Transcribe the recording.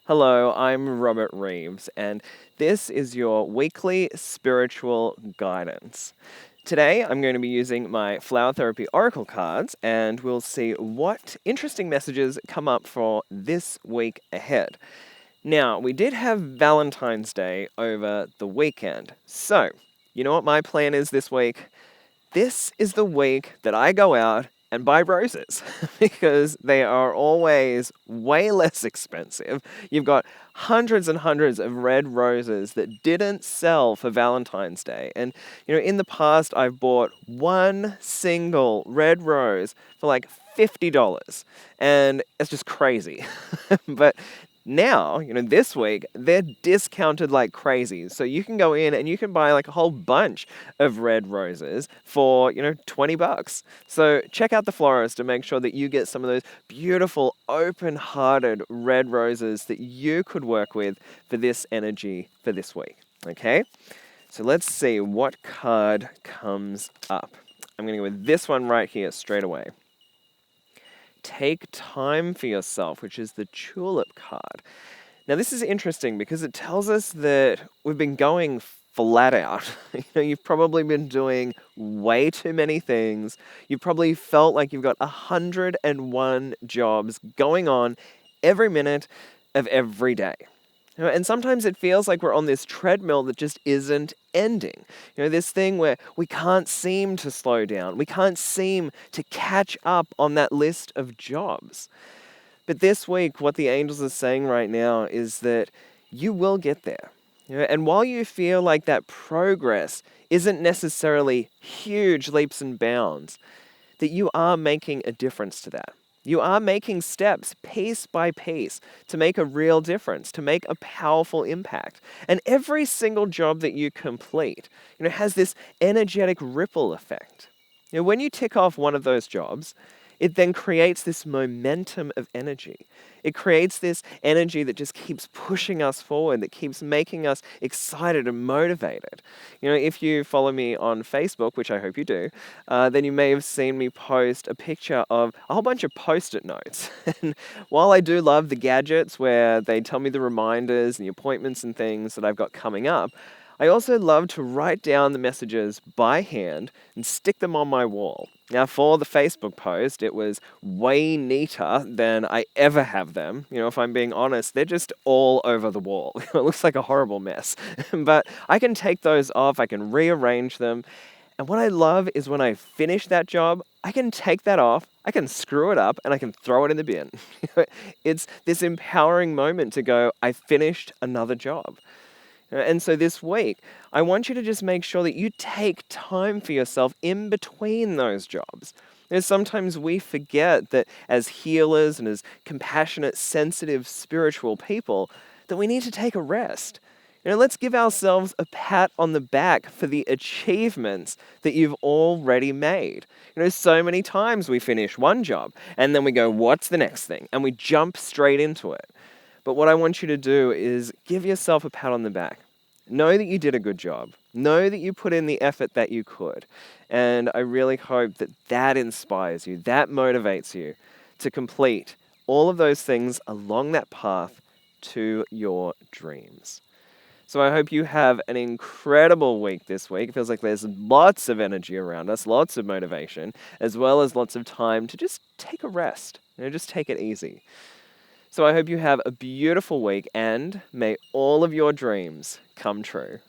Hello, I'm Robert Reeves, and this is your weekly spiritual guidance. Today, I'm going to be using my Flower Therapy Oracle cards, and we'll see what interesting messages come up for this week ahead. Now, we did have Valentine's Day over the weekend, so you know what my plan is this week? This is the week that I go out and buy roses because they are always way less expensive. You've got hundreds and hundreds of red roses that didn't sell for Valentine's Day. And, in the past, I've bought one single red rose for like $50. And it's just crazy. But now, this week, they're discounted like crazy. So you can go in and you can buy like a whole bunch of red roses for, $20. So check out the florist to make sure that you get some of those beautiful, open-hearted red roses that you could work with for this energy for this week. Okay? So let's see what card comes up. I'm going to go with this one right here straight away. Take time for yourself, which is the tulip card. Now, this is interesting because it tells us that we've been going flat out. You've probably been doing way too many things. You've probably felt like you've got 101 jobs going on every minute of every day. And sometimes it feels like we're on this treadmill that just isn't ending. This thing where we can't seem to slow down. We can't seem to catch up on that list of jobs. But this week, what the angels are saying right now is that you will get there. And while you feel like that progress isn't necessarily huge leaps and bounds, that you are making a difference to that. You are making steps piece by piece to make a real difference, to make a powerful impact. And every single job that you complete, has this energetic ripple effect. When you tick off one of those jobs, it then creates this momentum of energy. It creates this energy that just keeps pushing us forward, that keeps making us excited and motivated. If you follow me on Facebook, which I hope you do, then you may have seen me post a picture of a whole bunch of Post-it notes. And while I do love the gadgets where they tell me the reminders and the appointments and things that I've got coming up, I also love to write down the messages by hand and stick them on my wall. Now, for the Facebook post, it was way neater than I ever have them. If I'm being honest, they're just all over the wall. It looks like a horrible mess. But I can take those off, I can rearrange them. And what I love is when I finish that job, I can take that off, I can screw it up, and I can throw it in the bin. It's this empowering moment to go, I finished another job. And so this week, I want you to just make sure that you take time for yourself in between those jobs. Sometimes we forget that as healers and as compassionate, sensitive, spiritual people, that we need to take a rest. Let's give ourselves a pat on the back for the achievements that you've already made. So many times we finish one job and then we go, what's the next thing? And we jump straight into it. But what I want you to do is give yourself a pat on the back. Know that you did a good job. Know that you put in the effort that you could. And I really hope that that inspires you, that motivates you to complete all of those things along that path to your dreams. So I hope you have an incredible week this week. It feels like there's lots of energy around us, lots of motivation, as well as lots of time to just take a rest. Just take it easy. So I hope you have a beautiful week and may all of your dreams come true.